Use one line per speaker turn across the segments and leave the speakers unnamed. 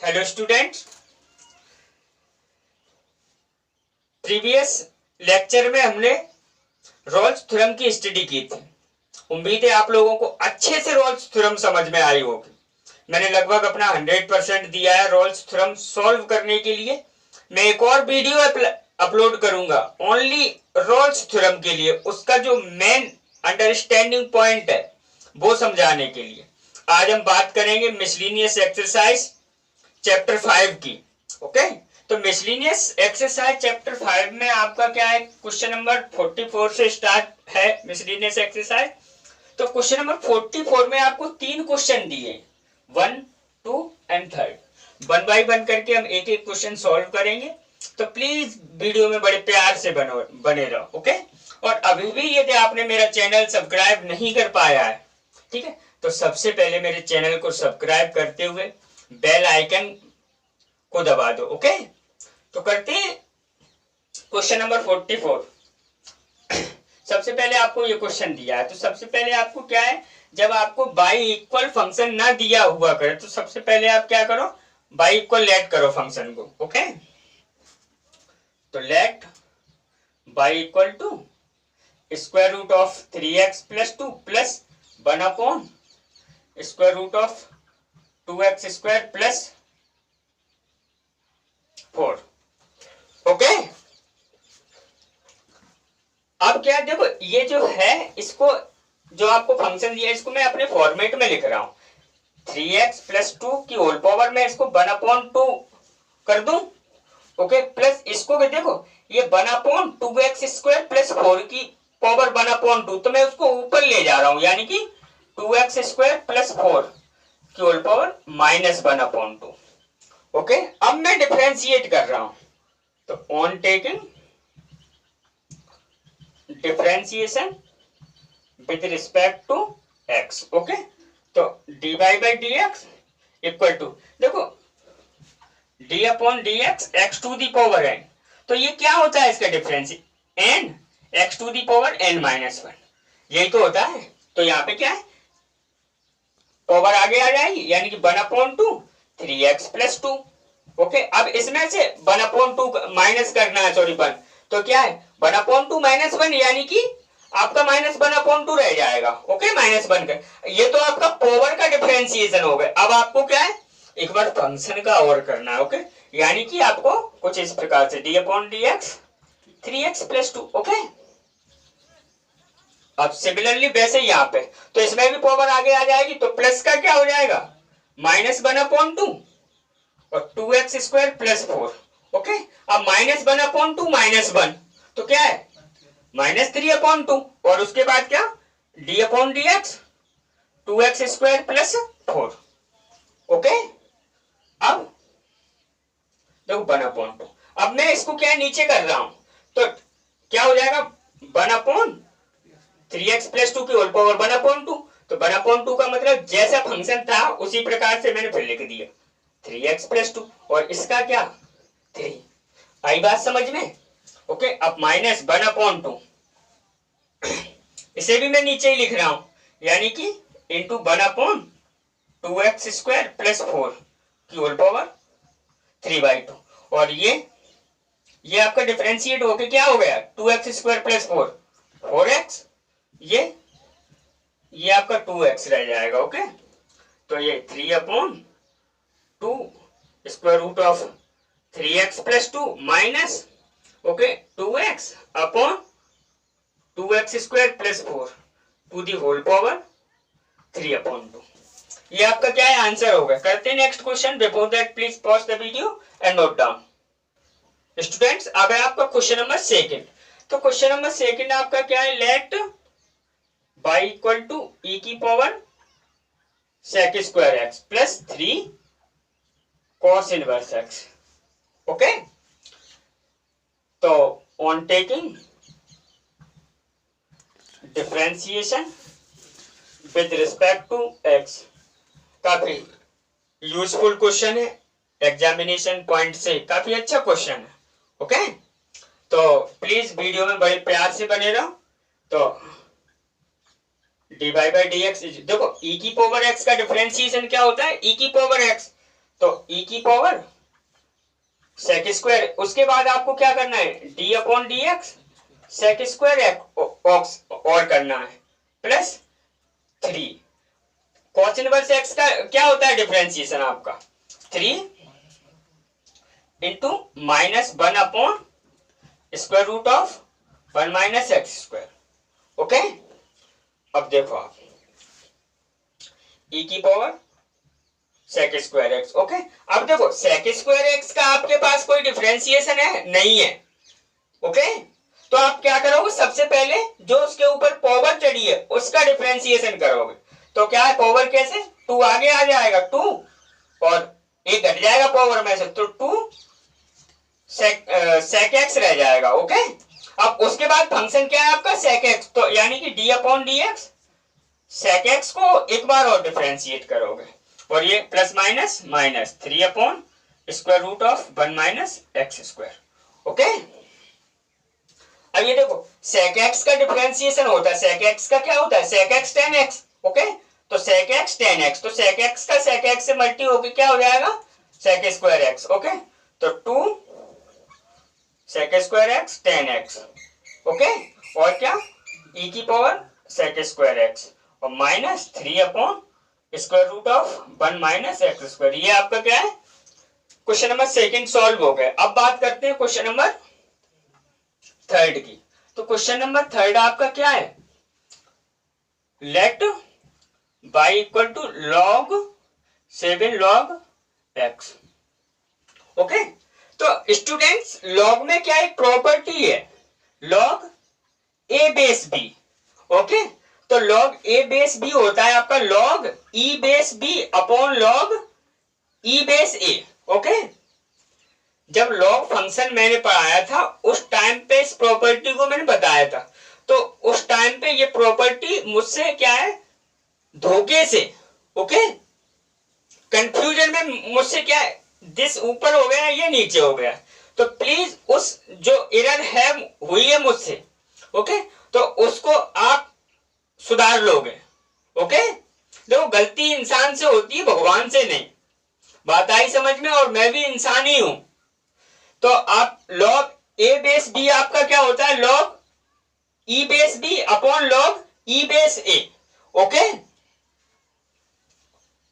Hello students, previous lecture में हमने Rolle's theorem की स्टडी की थी। उम्मीद है आप लोगों को अच्छे से रोल्स थ्योरम समझ में आई होगी। मैंने लगभग अपना 100% दिया है रोल्स थ्योरम सॉल्व करने के लिए। मैं एक और वीडियो अपलोड करूंगा ओनली रोल्स थ्योरम के लिए, उसका जो मेन अंडरस्टैंडिंग पॉइंट है वो समझाने के लिए। आज हम बात करेंगे मिसलिनियस एक्सरसाइज चैप्टर 5 की। ओके, तो मिसलिनियस एक्सरसाइज चैप्टर 5 में आपका क्या है, क्वेश्चन नंबर 44 से स्टार्ट है मिसलिनियस एक्सरसाइज। तो क्वेश्चन नंबर 44 में आपको 3 क्वेश्चन दिए, 1, 2 एंड 3। 1 बाय 1 करके हम एक एक क्वेश्चन सॉल्व करेंगे। तो प्लीज वीडियो में बड़े प्यार से बने रहो। ओके, और अभी भी यदि आपने मेरा चैनल सब्सक्राइब नहीं कर पाया है, ठीक है, तो सबसे पहले मेरे चैनल को सब्सक्राइब करते हुए बेल आइकन को दबा दो। ओके, तो करते हैं क्वेश्चन नंबर 44। सबसे पहले आपको ये क्वेश्चन दिया है, तो सबसे पहले आपको क्या है, जब आपको बाई इक्वल फंक्शन ना दिया हुआ करे तो सबसे पहले आप क्या करो, बाई इक्वल लेट करो फंक्शन को। ओके, तो let y equal to square root of 3x plus 2 plus 1 upon square root of 2x square plus 4। Okay, अब क्या देखो, ये जो है इसको जो आपको फंक्शन दिया है इसको मैं अपने फॉर्मेट में लिख रहा हूं, 3x प्लस 2 की होल पावर में इसको 1/2 कर दूं। ओके, प्लस इसको भी देखो, ये 1/2x स्क्वायर प्लस 4 की पावर 1/2, तो मैं उसको ऊपर ले जा रहा हूं, यानी कि 2x स्क्वायर प्लस 4 की होल पावर माइनस 1/2। ओके, अब मैं डिफरेंशिएट कर रहा हूं, तो on taking differentiation with respect to x। Okay, तो dy by d x equal to, देखो d upon d x x to the power n, तो ये क्या होता है इसका difference, n x to the power n minus 1, यही तो होता है। तो यहाँ पे क्या है, पावर आगे आ जाएगी, यानी कि 1/2 3x प्लस 2। ओके, अब इसमें से 1/2 माइनस करना है, सॉरी 1, तो क्या है 1/2 माइनस 1, यानी कि आपका माइनस 1/2 रह जाएगा। ओके, माइनस 1 का ये तो आपका पावर का डिफरेंशिएशन हो गया। अब आपको क्या है, एक बार फंक्शन का और करना है। ओके, यानी कि आपको कुछ इस प्रकार से D upon d x 3x plus 2। Okay, अब सिमिलरली वैसे यहाँ पे, तो इसमें भी पावर आगे आ जाएगी, तो प्लस का क्या हो जाएगा, माइनस 1/2 और 2x स्क्वायर प्लस 4। ओके, अब माइनस 1/2 माइनस 1, तो क्या है माइनस 3/2, और उसके बाद क्या, D upon d x 2x square plus 4। Okay, अब देखो 1/2, अब मैं इसको क्या नीचे कर रहा हूं, तो क्या हो जाएगा 1/3x प्लस 2 की होल पावर 1/2, तो 1/2 का मतलब जैसा फंक्शन था उसी प्रकार से मैंने फिर लिख दिया 3x प्लस 2, और इसका क्या 3। आई बात समझ में। ओके, अब माइनस 1/2 इसे भी मैं नीचे ही लिख रहा हूं, यानी कि इंटू 1/2x स्क्वायर प्लस 4 की होल पावर 3/2, और ये आपका डिफरेंशिएट होके क्या हो गया 2x स्क्वायर प्लस 4 4x, ये आपका 2x रह जाएगा। ओके, तो ये 3/2 square root of 3x plus 2 minus, okay, 2x upon 2x square plus 4 to the whole power 3/2। ये आपका क्या है, आंसर होगा। करते हैं next question. Before that please pause the video and note down. Students, अब है आपका क्वेश्चन नंबर 2। तो क्वेश्चन नंबर 2 आपका क्या है, let y equal to e की power sec square x plus 3 cos inverse x. Okay, तो on taking differentiation with respect to x, काफी यूजफुल क्वेश्चन है, एग्जामिनेशन पॉइंट से काफी अच्छा क्वेश्चन है। ओके, तो प्लीज वीडियो में बड़े प्यार से बने रहो। तो d y by d x, देखो ई की पावर एक्स का डिफरेंशिएशन क्या होता है, ई की पावर एक्स, तो e की पावर सेक स्क्वायर, उसके बाद आपको क्या करना है, d upon d x sec square और करना है प्लस 3 कॉस इनवर्स एक्स का क्या होता है डिफरेंशिएशन आपका 3 into -1 upon square root of 1 minus x square. Okay, अब देखो आप e की power sec square x. Okay, अब देखो सेक स्क्वायर एक्स का आपके पास कोई डिफरेंशिएशन है नहीं है। ओके, तो आप क्या करोगे, सबसे पहले जो उसके ऊपर पावर चढ़ी है उसका डिफरेंशिएशन करोगे। तो क्या है, पावर कैसे 2 आगे आ जाएगा 2 और एक घट जाएगा पावर में से, तो 2 सेक एक्स रह जाएगा। ओके, अब उसके बाद फंक्शन क्या है आपका सेक एक्स, तो यानी कि d upon d x sec x को एक बार और डिफरेंशिएट करोगे और ये plus minus minus 3 upon square root of 1 minus x square. Okay, अब ये देखो सेक एक्स का डिफरेंशिएशन होता है, सेक एक्स का क्या होता है, sec x tan x. Okay, तो सेक एक्स टेन एक्स, तो सेक एक्स का सेक एक्स से मल्टी होके क्या हो जाएगा सेक स्क्वायर एक्स। ओके, तो 2 sec square x tan x. Okay, और क्या e की पावर सेक स्क्वायर एक्स और minus 3 upon square root of 1 minus x square. ये आपका क्या है, क्वेश्चन नंबर सेकंड सॉल्व हो गया। अब बात करते हैं क्वेश्चन नंबर थर्ड की। तो क्वेश्चन नंबर थर्ड आपका क्या है, let y equal to log 7 log x। Okay, तो स्टूडेंट्स लॉग में क्या एक प्रॉपर्टी है, log a base b। Okay, तो log a बेस b होता है आपका log e base b upon log e base a। Okay, जब लॉग फंक्शन मैंने पढ़ाया था उस टाइम पे इस प्रॉपर्टी को मैंने बताया था, तो उस टाइम पे ये प्रॉपर्टी मुझसे क्या है धोखे से, ओके, कंफ्यूजन में मुझसे क्या है दिस ऊपर हो गया ये नीचे हो गया, तो प्लीज उस जो एरर है हुई है मुझसे, ओके, तो उसको आप सुधार लोगे। ओके, देखो गलती इंसान से होती है भगवान से नहीं, बात आई समझ में, और मैं भी इंसान ही हूं। तो आप log a बेस b आपका क्या होता है log e base b upon log e base a। Okay,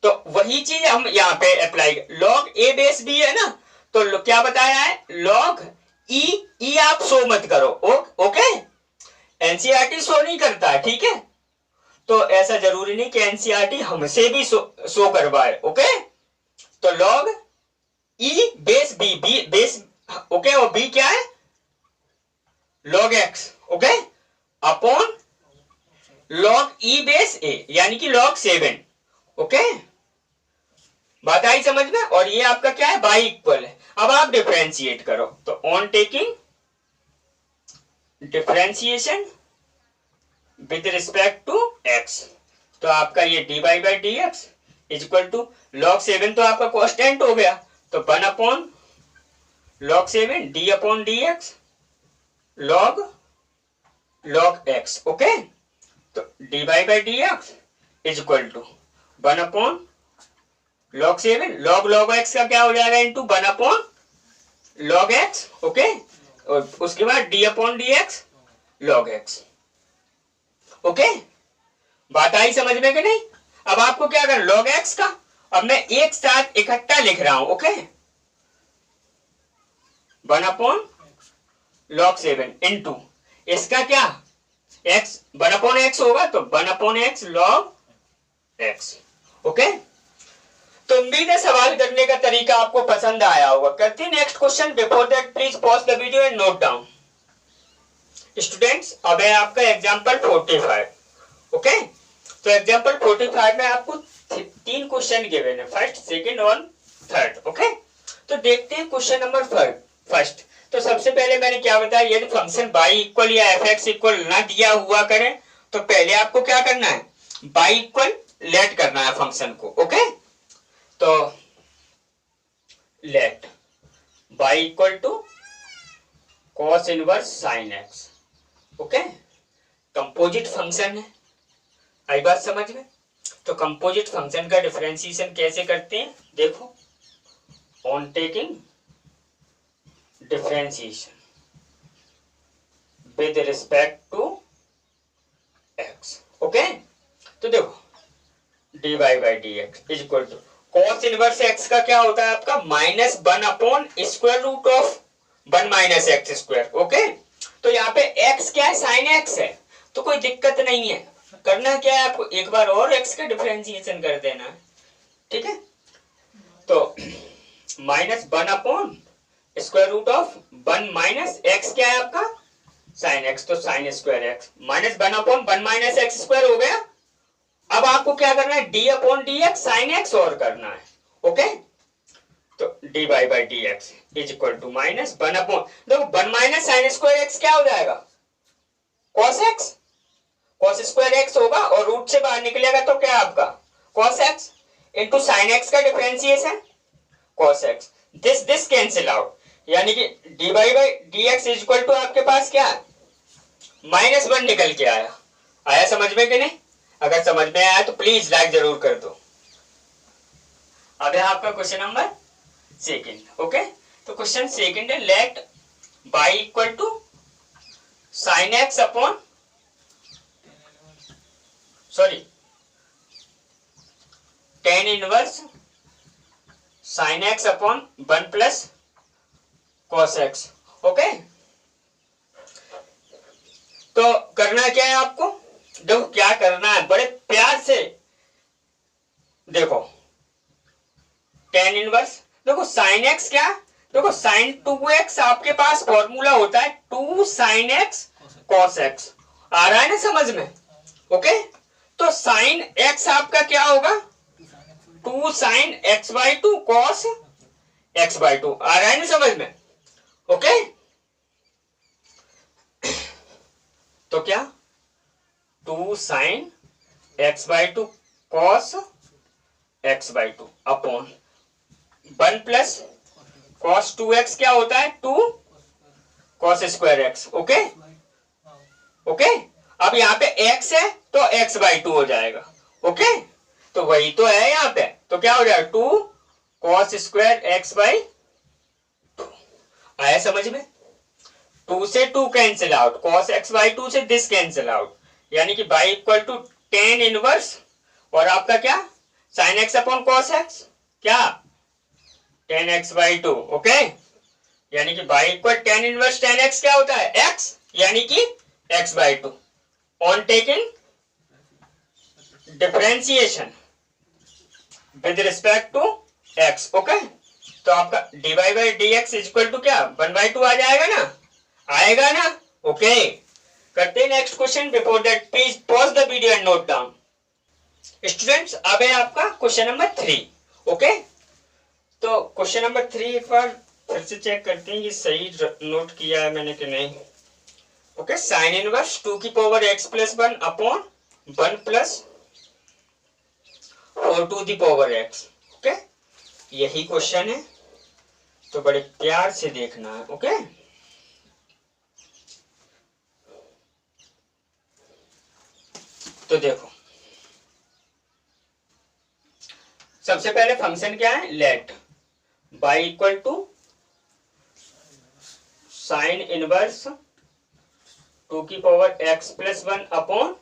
तो वही चीज हम यहाँ पे apply log a base b है ना, तो क्या बताया है log e आप शो मत करो। ओके, एनसीईआरटी शो नहीं करता है, ठीक है, तो ऐसा जरूरी नहीं कि एनसीईआरटी हमसे भी शो करवाए। ओके, तो log e base b base, okay, और b क्या है log x। Okay, upon log e base a यानी कि log 7। ओके, बात आई समझ में, और ये आपका क्या है बाई इक्वल है। अब आप डिफरेंशिएट करो, तो on taking differentiation with respect to x, तो आपका ये dy by d x is equal to log 7 तो आपका कांस्टेंट हो गया, तो 1 upon log 7 d upon d x log x। Okay, तो dy by d x is equal to 1 upon log 7 log x का क्या हो जाएगा into 1 upon log x। Okay, और उसके बाद d upon d x log x। Okay, बात आई समझ में कि नहीं। अब आपको क्या करना log x का, अब मैं एक साथ इकट्ठा लिख रहा हूं। ओके, 1 अपॉन log 7 इंटू इसका क्या x 1 अपॉन x होगा, तो 1 upon x log x। Okay, तो उम्मीद है सवाल करने का तरीका आपको पसंद आया होगा। करते हैं next question. Before that please pause the video and note down. Students, अब है आपका एग्जांपल 45। ओके, तो एग्जांपल 45 में आपको 3 क्वेश्चन गिवन है, फर्स्ट सेकंड और थर्ड। ओके, तो देखते हैं क्वेश्चन नंबर फर्स्ट। तो सबसे पहले मैंने क्या बताया, यदि फंक्शन बाई इक्वल या एफ एक्स इक्वल ना दिया हुआ करे तो पहले आपको क्या करना है बाई इक्वल लेट करना है फंक्शन को। ओके, तो let y equal to cos inverse sine x. Okay, composite function है, आई बात समझ में। तो कंपोजिट फंक्शन का डिफरेंशिएशन कैसे करते हैं देखो। On taking differentiation with respect to x. Okay, तो देखो dy by d x is equal to cos inverse x का क्या होता है आपका -1 upon square root of 1 minus x square. Okay, तो यहाँ पे x क्या है, साइन x है, तो कोई दिक्कत नहीं है। करना क्या है आपको, एक बार और x का डिफरेंशिएशन कर देना है, ठीक है। तो -1 upon square root of 1 minus x क्या है आपका, साइन एक्स, तो sine square x -1 upon 1 minus x square हो गया। अब आपको क्या करना है, d upon d x sine x और करना है। ओके, तो d y by d x is equal to -1 upon, देखो 1 माइनस साइन स्क्वायर एक्स क्या हो जाएगा, cos x, cos square x होगा और रूट से बाहर निकलेगा तो क्या आपका cos x into sine x का differentiation cos x, this cancel out, यानी कि d y by d x is equal to आपके पास क्या है -1 निकल के आया। आया समझ में कि नहीं? अगर समझ में आया तो प्लीज लाइक जरूर कर दो। अब है आपका क्वेश्चन नंबर सेकंड। ओके, तो क्वेश्चन सेकंड है let y equal to sine x upon tan inverse sine x upon 1 plus cos x. Okay, तो करना क्या है आपको, देखो क्या करना है, बड़े प्यार से देखो tan इनवर्स, देखो साइन एक्स क्या, देखो साइन 2x आपके पास फॉर्मूला होता है 2 साइन एक्स कॉस एक्स, आ रहा है ना समझ में? ओके, तो साइन एक्स आपका क्या होगा 2 sine x by 2 cos x by 2, आ रहा है ना समझ में? ओके, तो क्या 2 sine x by 2 cos x by 2 upon 1 plus cos 2x क्या होता है 2 cos square x. Okay, okay, अब यहाँ पे x है तो x बाई 2 हो जाएगा। ओके, तो वही तो है यहाँ पे, तो क्या हो जाएगा 2 कॉस स्क्वायर एक्स बाई 2। आया समझ में? 2 से 2 cancel out, cos x by 2 से दिस कैंसिल आउट, यानी कि y equal to tan inverse और आपका क्या sine x upon cos x क्या tan x बाई 2। ओके, यानी कि y equal tan inverse tan x क्या होता है x, यानी कि x by 2 on taking differentiation with respect to x। Okay, तो आपका dy by d x equal to क्या 1/2 आ जाएगा ना, आएगा ना? ओके, करते हैं next question. Before that please pause the video and note down. Students, अब है आपका क्वेश्चन नंबर 3। ओके, तो क्वेश्चन नंबर 3 एक बार फिर से चेक करते हैं ये सही नोट किया है मैंने कि नहीं। ओके, साइन इनवर्स 2 की power x plus 1 upon 1 plus 4 to the power x। Okay, यही क्वेश्चन है, तो बड़े प्यार से देखना है। ओके, तो देखो सबसे पहले फंक्शन क्या है, let y equal to sine inverse 2 की power x plus 1 upon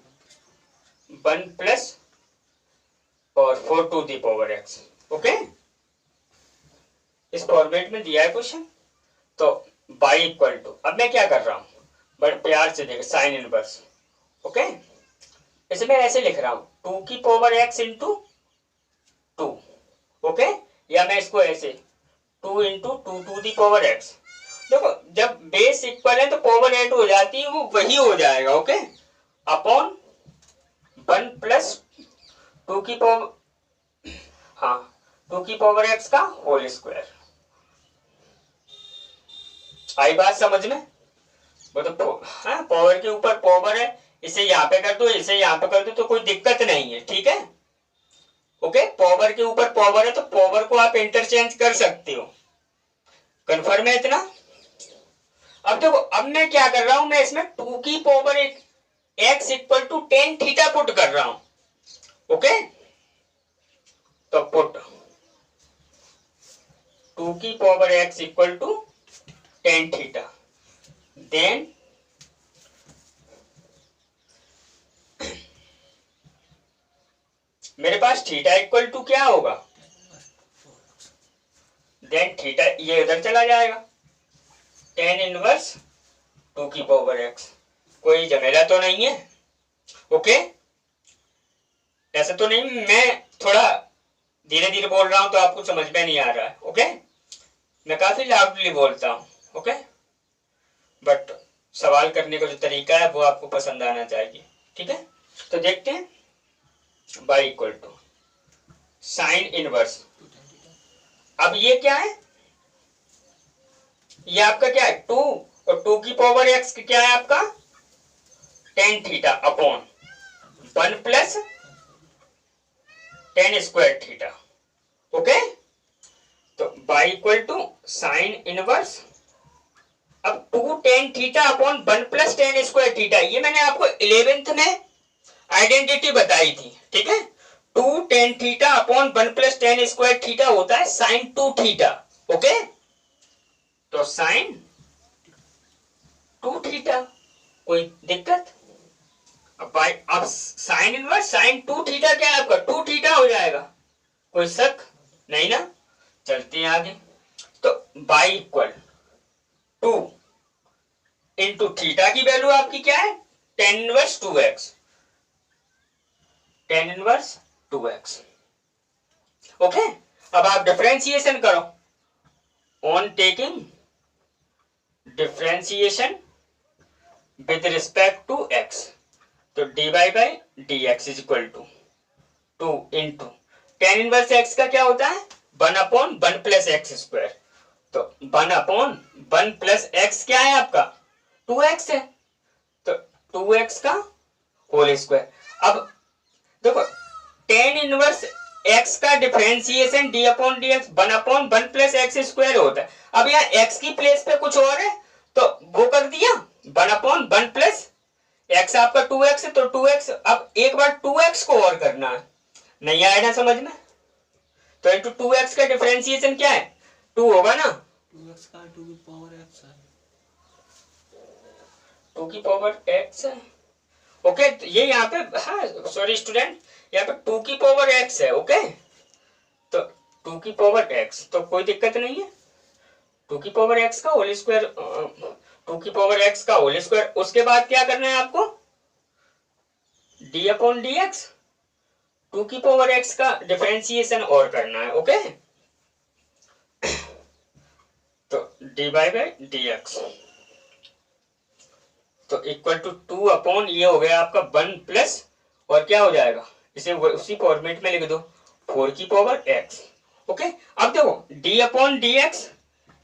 1 plus और 4 to the power x। Okay, इस फॉर्मेट में दिया है क्वेश्चन, तो बाई इक्वल टू, अब मैं क्या कर रहा हूं बड़े प्यार से देख, साइन इनवर्स। ओके, इसमें ऐसे लिख रहा हूं 2 की पावर x इंटू 2। ओके, या मैं इसको ऐसे 2 into 2 to the power x। देखो जब बेस इक्वल है तो पावर ऐड हो जाती है, वो वही हो जाएगा। ओके, अपॉन 1 प्लस 2 की पावर, हाँ 2 की पावर x का होल स्क्वायर। आई बात समझ में? वो तो हाँ पावर के ऊपर पावर है, इसे यहाँ पे कर दो, इसे यहाँ पे कर दो, तो कोई दिक्कत नहीं है। ठीक है, ओके, पावर के ऊपर पावर है तो पावर को आप इंटरचेंज कर सकते हो। कंफर्म है इतना? अब देखो, अब मैं क्या कर रहा हूं, मैं इसमें 2 की power x equal to tan theta put कर रहा हूं। ओके, तो पुट 2 की power x equal to tan theta, then मेरे पास थीटा इक्वल टू क्या होगा, देन थीटा ये इधर चला जाएगा, tan इनवर्स 2 की पावर x। कोई झमेला तो नहीं है? ओके, ऐसा तो नहीं मैं थोड़ा धीरे धीरे बोल रहा हूं तो आपको समझ में नहीं आ रहा है? ओके, मैं काफी लाउडली बोलता हूं, ओके, बट सवाल करने का जो तरीका है वो आपको पसंद आना चाहिए, ठीक है। तो देखते हैं, y equal to sine inverse, अब ये क्या है, ये आपका क्या है 2, और 2 की पावर x क्या है आपका tan theta upon 1 plus tan square theta, okay. तो y equal to sine inverse, अब 2 tan theta upon 1 plus tan square theta, ये मैंने आपको 11th में आइडेंटिटी बताई थी, ठीक है। 2 tan theta upon 1 plus tan square theta होता है साइन 2 थीटा, ओके। तो साइन 2 थीटा, कोई दिक्कत? अब साइन इनवर्स साइन 2 थीटा क्या है आपका 2 थीटा हो जाएगा, कोई शक नहीं ना। चलते हैं आगे, तो y इक्वल 2 इंटू थीटा की वैल्यू आपकी क्या है tan inverse 2x, tan inverse 2x, okay. अब आप डिफरेंशिएशन करो, on taking differentiation with respect to x, तो dy by d x is equal to 2 into tan inverse x का क्या होता है 1 अपॉन 1 प्लस एक्स स्क्वायर, तो 1 अपॉन 1 प्लस एक्स क्या है आपका 2x है, तो 2x का होल स्क्वायर। अब देखो टेन इनवर्स x का differentiation d upon d x 1 upon 1 plus x square होता है। अब यहाँ x की प्लेस पे कुछ और है तो वो कर दिया 1 अपॉन 1 प्लस x आपका 2x है, तो 2x, अब एक बार 2x को और करना है, नहीं आया ना समझ में, तो इंटू 2x का डिफरेंशिएशन क्या है 2 होगा ना,
2x का 2 की पावर x है,
2 की पावर x है, ओके। तो ये यहाँ पे, हाँ सॉरी स्टूडेंट, यहाँ पे 2 की पावर x है, ओके। तो 2 की पावर x तो कोई दिक्कत नहीं है, 2 की पावर x का होल स्क्वायर, 2 की पावर x का होल स्क्वायर, उसके बाद क्या करना है आपको d अपॉन डी एक्स, 2 की पावर x का डिफरेंशिएशन और करना है, ओके। तो dy बाई डी एक्स तो इक्वल टू 2 अपॉन ये हो गया आपका 1 प्लस, और क्या हो जाएगा इसे उसी फॉर्मेट में लिख दो 4 की पावर x, ओके। अब देखो d upon d x,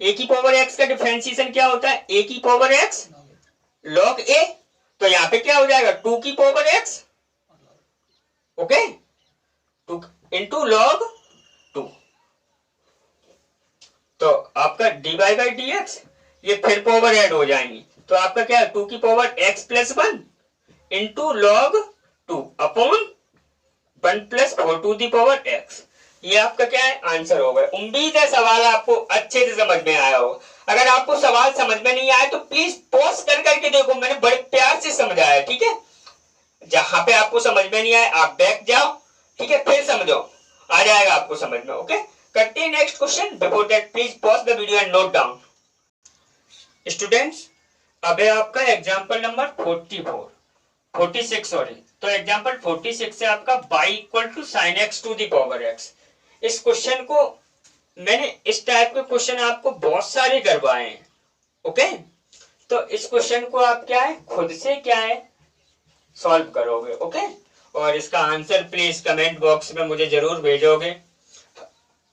a की पावर x का डिफरेंशिएशन क्या होता है a की पावर x log a, तो यहाँ पे क्या हो जाएगा 2 की power x, okay, 2 into log 2, तो आपका dy बाई डी एक्स ये फिर पावर ऐड हो जाएंगी, तो आपका क्या है 2 की power x plus 1 into log 2 upon 1 plus 4 to the power x, ये आपका क्या है आंसर होगा। उम्मीद है सवाल आपको अच्छे से समझ में आया होगा। अगर आपको सवाल समझ में नहीं आया तो प्लीज पॉज कर करके देखो, मैंने बड़े प्यार से समझाया, ठीक है। जहां पे आपको समझ में नहीं आया आप बैक जाओ, ठीक है, फिर समझो, आ जाएगा आपको समझ में, ओके। करते हैं next question, before that please pause the video and note down. Students अब है आपका एग्जांपल नंबर 46 सॉरी, तो एग्जांपल 46 से आपका y equal to sine x to the power x। इस क्वेश्चन को मैंने इस टाइप के क्वेश्चन आपको बहुत सारे करवाए हैं, ओके। तो इस क्वेश्चन को आप क्या है खुद से क्या है सॉल्व करोगे, ओके, और इसका आंसर प्लीज कमेंट बॉक्स में मुझे जरूर भेजोगे,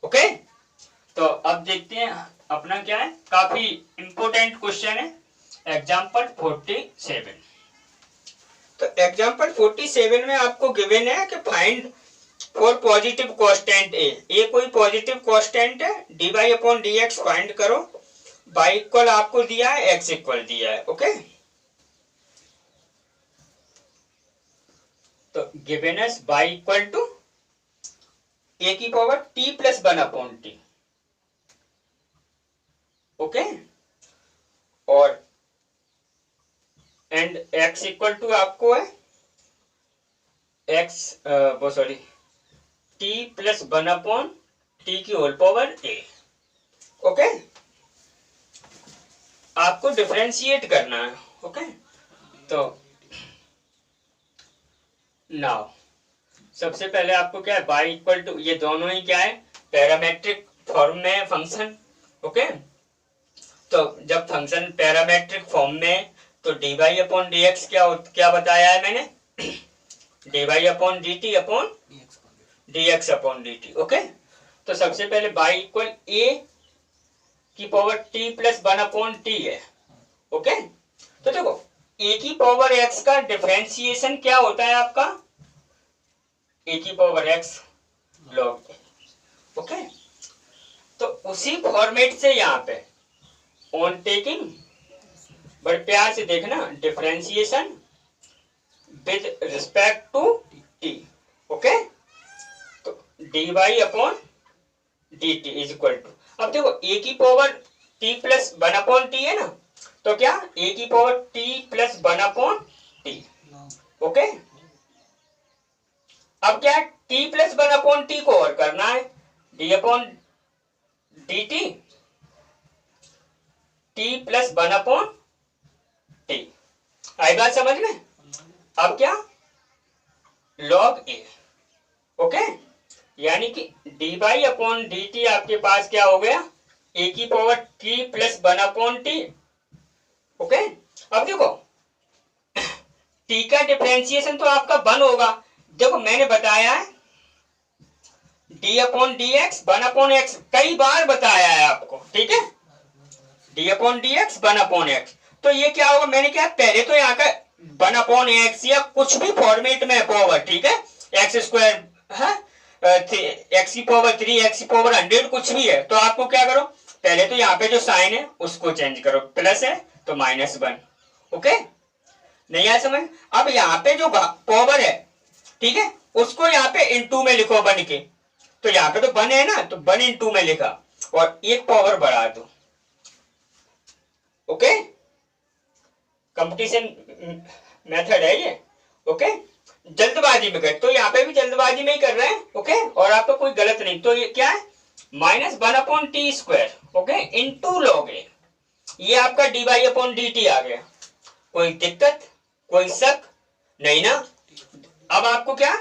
ओके। तो अब देखते हैं अपना क्या है, काफी इंपॉर्टेंट क्वेश्चन है एग्जांपल 47। तो एग्जांपल 47 में आपको गिवन है कि फाइंड फॉर पॉजिटिव कांस्टेंट ए कोई पॉजिटिव कांस्टेंट है, dy upon d x find करो, y इक्वल आपको दिया है x इक्वल दिया है, ओके। तो गिवन है y इक्वल टू a की power t plus 1 upon t, okay, और एंड x इक्वल टू आपको है x वो सॉरी t प्लस 1 t की होल पावर a। ओके, आपको डिफरेंशिएट करना है। ओके, तो नाउ सबसे पहले आपको क्या है, y इक्वल टू, ये दोनों ही क्या है, पैरामेट्रिक फॉर्म में है फंक्शन। ओके, तो जब फंक्शन पैरामेट्रिक फॉर्म में, तो dy अपॉन डी एक्स क्या बताया है मैंने, dy upon d T upon d x upon d T. Okay, तो सबसे पहले y इक्वल a की power t plus 1 upon t है। ओके, तो देखो a की पावर x का डिफरेंशिएशन क्या होता है आपका, a की पावर x log। ओके, तो उसी फॉर्मेट से यहाँ पे ऑन टेकिंग, बड़े प्यार से देखना, differentiation with respect to t। Okay, तो dy upon d t is equal to, अब देखो a की power t plus 1 upon t है ना, तो क्या a की power t plus 1 upon t. Okay, अब क्या है, t प्लस 1 अपॉन टी को और करना है, d upon d t t plus 1 upon t. आई बात समझ में? अब क्या, log a। ओके, यानी कि dy अपॉन डी टी आपके पास क्या हो गया, a की power t plus 1 upon t. Okay, अब देखो t का डिफरेंशिएशन तो आपका 1 होगा। देखो मैंने बताया है d upon d x 1 upon x, कई बार बताया है आपको, ठीक है, d upon d x 1 upon x. तो ये क्या होगा, मैंने क्या पहले तो यहाँ का 1 अपॉन एक्स या कुछ भी फॉर्मेट में पावर, ठीक है, एक्स स्क्वायर है, एक्स की पावर 3, एक्स की पावर 100, कुछ भी है, तो आपको क्या करो, पहले तो यहाँ पे जो साइन है उसको चेंज करो, प्लस है तो -1। ओके, नहीं आया समझ? अब यहाँ पे जो पावर है, ठीक है, उसको यहाँ पे इनटू में लिखो 1 के, तो यहाँ पे तो 1 है ना, तो 1 इनटू में लिखा और एक पावर बढ़ा दो। ओके, कंपटीशन मेथड है ये। ओके, जल्दबाजी में कर, तो यहाँ पे भी जल्दबाजी में ही कर रहे हैं। ओके, और आपका कोई गलत नहीं, तो ये क्या है, -1 upon t square, okay, into log a, ये आपका dy अपॉन डी टी आ गया। कोई दिक्कत, कोई शक नहीं ना? अब आपको क्या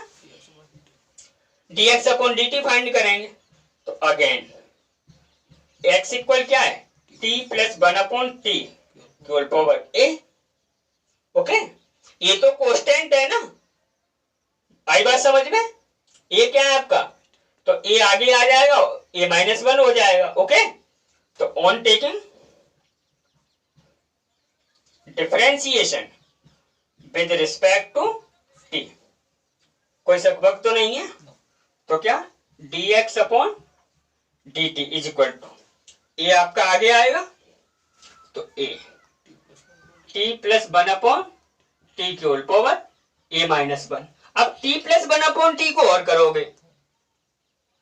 dx अपॉन dt फाइंड करेंगे, तो अगेन x इक्वल क्या है, t plus 1 upon t whole power a। Okay, ये तो कांस्टेंट है ना, आई बात समझ में? ये क्या है आपका, तो a आगे आ जाएगा, a -1 हो जाएगा। ओके, तो on taking differentiation with respect to t, कोई शक तो नहीं है, तो क्या dx upon dt is equal to, a आपका आगे आएगा, तो a t plus 1 upon t की होल पावर a-1। अब t प्लस 1 अपॉन टी को और करोगे,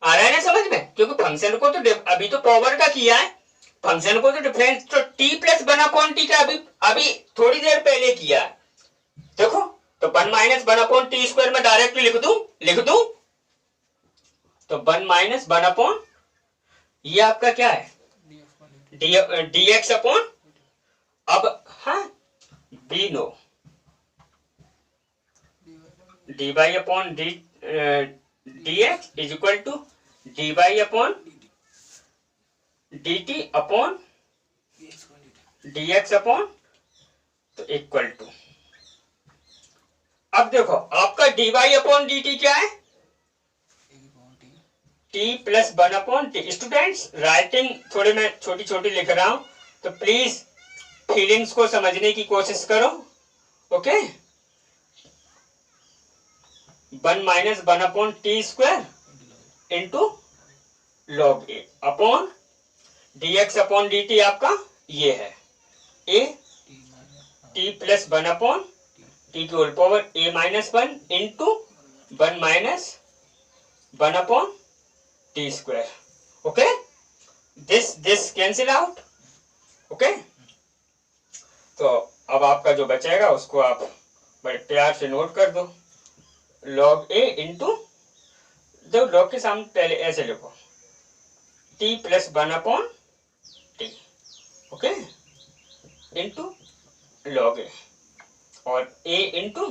आ रहा है ना समझ में? क्योंकि फंक्शन को तो अभी तो पावर का किया है, फंक्शन को तो डिफरेंस, तो t प्लस 1 अपॉन टी का अभी थोड़ी देर पहले किया है। देखो, तो 1 - 1 अपॉन टी स्क्वायर में डायरेक्टली लिख दूं, तो 1 - 1 अपॉन, ये आपका क्या है, dx अपॉन, अब हाँ we know dy upon dx is equal to dy upon dt upon dx upon, तो इक्वल टू, अब देखो आपका dy अपॉन dt क्या है, t plus 1 upon t. Students, writing थोड़ी मैं छोटी छोटी लिख रहा हूं, तो प्लीज फीलिंग्स को समझने की कोशिश करो। Okay, 1 - 1 upon t square into log a upon dx upon dt आपका ये है a t plus 1 upon t की whole power a-1 into 1 - 1 upon t square. Okay, this cancel out, okay, तो अब आपका जो बचेगा उसको आप बड़े प्यार से नोट कर दो, log a इंटू, दो log के सामने पहले ऐसे लिखो t plus 1/t, okay, into log a, और a into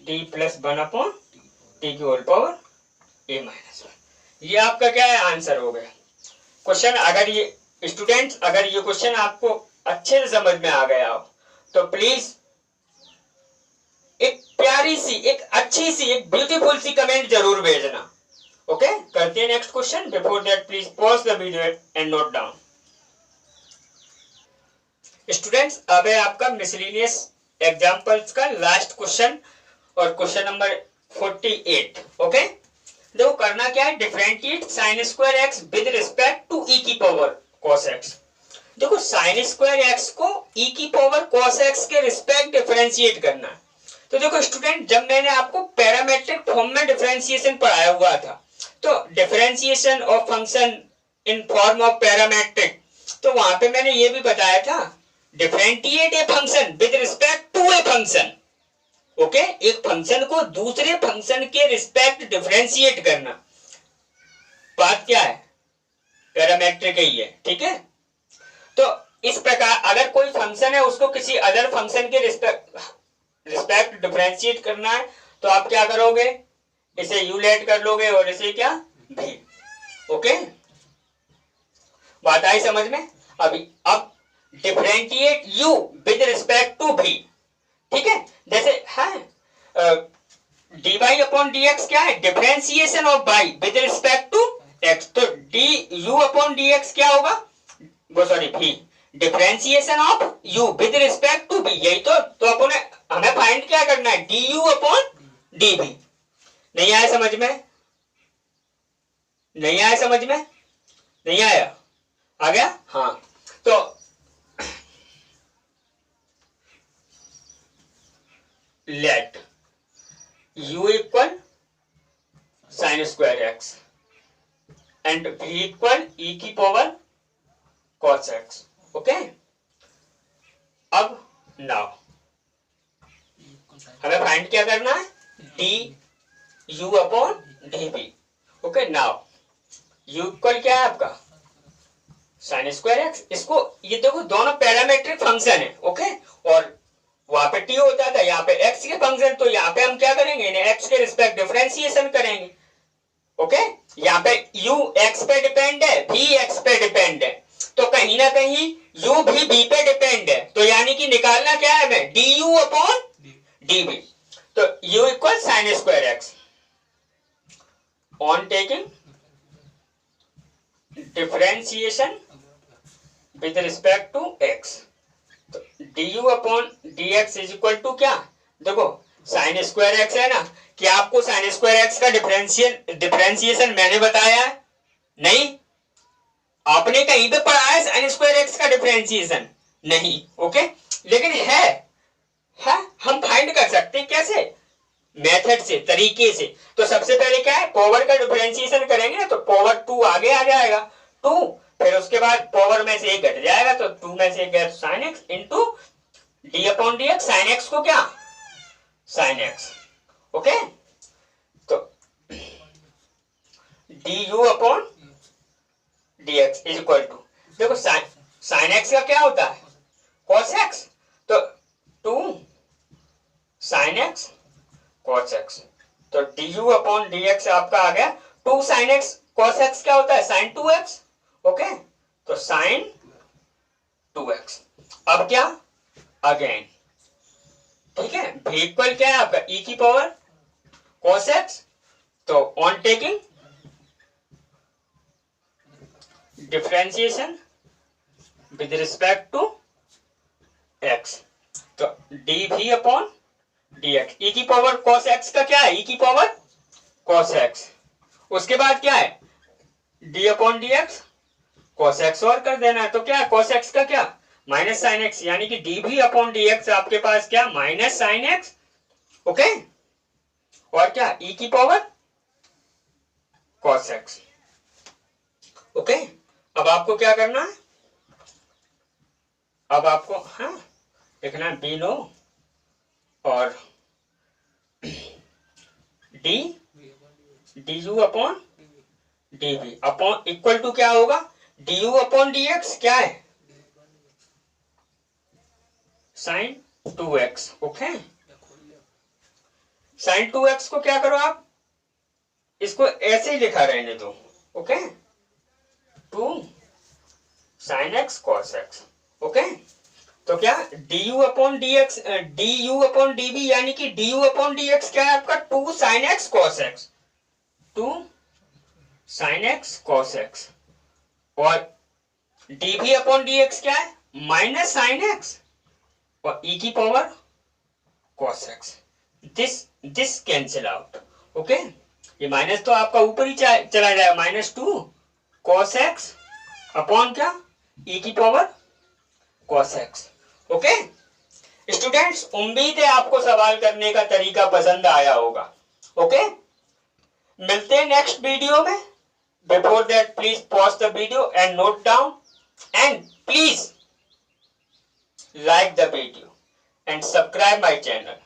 t plus 1/t की होल पावर a माइनस 1। ये आपका क्या है, आंसर हो गया क्वेश्चन। अगर ये स्टूडेंट्स, अगर ये क्वेश्चन आपको अच्छे से समझ में आ गया हो तो प्लीज एक प्यारी सी, एक अच्छी सी, एक ब्यूटीफुल सी कमेंट जरूर भेजना। ओके, करते हैं next question. Before that please pause the video and note down. Students, अब है आपका मिसलेनियस एग्जांपल्स का लास्ट क्वेश्चन, और क्वेश्चन नंबर 48। ओके, देखो करना क्या है, differentiate sin square x with respect to e की पावर cos x। देखो sin स्क्वायर एक्स को e की पावर cos x के रिस्पेक्ट डिफरेंशिएट करना है। तो देखो स्टूडेंट, जब मैंने आपको पैरामेट्रिक फॉर्म में डिफरेंशिएशन पढ़ाया हुआ था, तो differentiation of function in form of parametric, तो वहां पे मैंने ये भी बताया था, differentiate a function with respect to a function. Okay, एक फंक्शन को दूसरे फंक्शन के रिस्पेक्ट डिफरेंशिएट करना, बात क्या है, पैरामेट्रिक ही है, ठीक है। तो इस प्रकार अगर कोई फंक्शन है उसको किसी अदर फंक्शन के रिस्पेक्ट डिफरेंशिएट करना है, तो आप क्या करोगे, इसे u लेट कर लोगे और इसे क्या v। ओके, बात आई समझ में। अभी अब differentiate u with respect to v, ठीक है, जैसे है dy अपॉन dx क्या है, differentiation of y with respect to x, तो du अपॉन dx क्या होगा, वो sorry v, differentiation of u with respect to v, यही तो अपने हमें फाइंड क्या करना है, du अपॉन dv। नहीं आया समझ में, नहीं आया समझ में, नहीं आया, आ गया, हाँ। तो let u equal sine square x and v equal e की पावर cos x। ओके, अब नाउ हमें फाइंड क्या करना है, du upon dv। Okay, now u equal क्या है आपका, साइन स्क्वायर एक्स। इसको ये देखो दोनों पैरामेट्रिक फंक्शन है, ओके, और वहां पे t होता था, यहाँ पे x के फंक्शन, तो यहाँ पे हम क्या करेंगे, इन्हें x के रिस्पेक्ट डिफरेंशिएशन करेंगे। ओके, यहाँ पे u x पे डिपेंड है, v x पे डिपेंड है, तो कहीं ना कहीं u भी v पे डिपेंड है, तो यानी कि निकालना क्या है हमें, du अपॉन dv। तो u equal sine square x on taking differentiation with respect to x, तो du upon dx is equal to क्या, देखो साइन स्क्वायर एक्स है ना, क्या आपको साइन स्क्वायर एक्स का डिफरेंशिएशन मैंने बताया है, नहीं, आपने कहीं पे पढ़ा है साइन स्क्वायर एक्स का डिफरेंशिएशन, नहीं, ओके, लेकिन है हम फाइंड कर सकते हैं, कैसे, मेथड से, तरीके से। तो सबसे पहले क्या है, पावर का डिफरेंशिएशन करेंगे ना, तो पावर 2 आगे आ जाएगा, 2, फिर उसके बाद पावर में से एक घट जाएगा, तो 2 में से एक गया sine x into d upon d x, sine x को क्या, साइन एक्स। ओके, तो d u upon d x is equal to, देखो साइन एक्स का क्या होता है, कॉस एक्स, तो 2 साइन एक्स कॉस एक्स, तो d u upon d x आपका आ गया 2 साइन एक्स कॉस एक्स, क्या होता है साइन 2x। ओके, तो साइन 2x। अब क्या, अगेन, ठीक है, v इक्वल क्या है आपका e की पावर cos x, तो on taking differentiation with respect to x, तो dv अपॉन dx, e की पावर cos x का क्या है, e की पावर cos x, उसके बाद क्या है d upon dx cos x और कर देना है, तो क्या है cos x का क्या, माइनस साइन एक्स, यानी कि dv अपॉन dx आपके पास क्या, माइनस साइन एक्स। ओके, और क्या e की पावर cos x। ओके, अब आपको क्या करना है, अब आपको हाँ लिखना है बी नो और d d u upon d v upon equal to क्या होगा, d u upon d x क्या है, sign 2x। Okay, sign 2x को क्या करो आप, इसको ऐसे ही लिखा रहने दो। Okay, 2 sine x cos x. Okay, तो क्या d u upon d x, d u upon d b, यानी कि d u upon d x क्या है आपका 2 sine x cos x, 2 sine x cos x, और d b upon d x क्या है माइनस साइन एक्स और e की power cos x. This cancel out. Okay, ये माइनस तो आपका ऊपर ही चला जाएगा, -2 कॉस एक्स अपॉन क्या ई की power cos x. Okay students, उम्मीद है आपको सवाल करने का तरीका पसंद आया होगा। ओके, मिलते हैं नेक्स्ट वीडियो में। Before that please pause the video and note down and please like the video and subscribe my channel.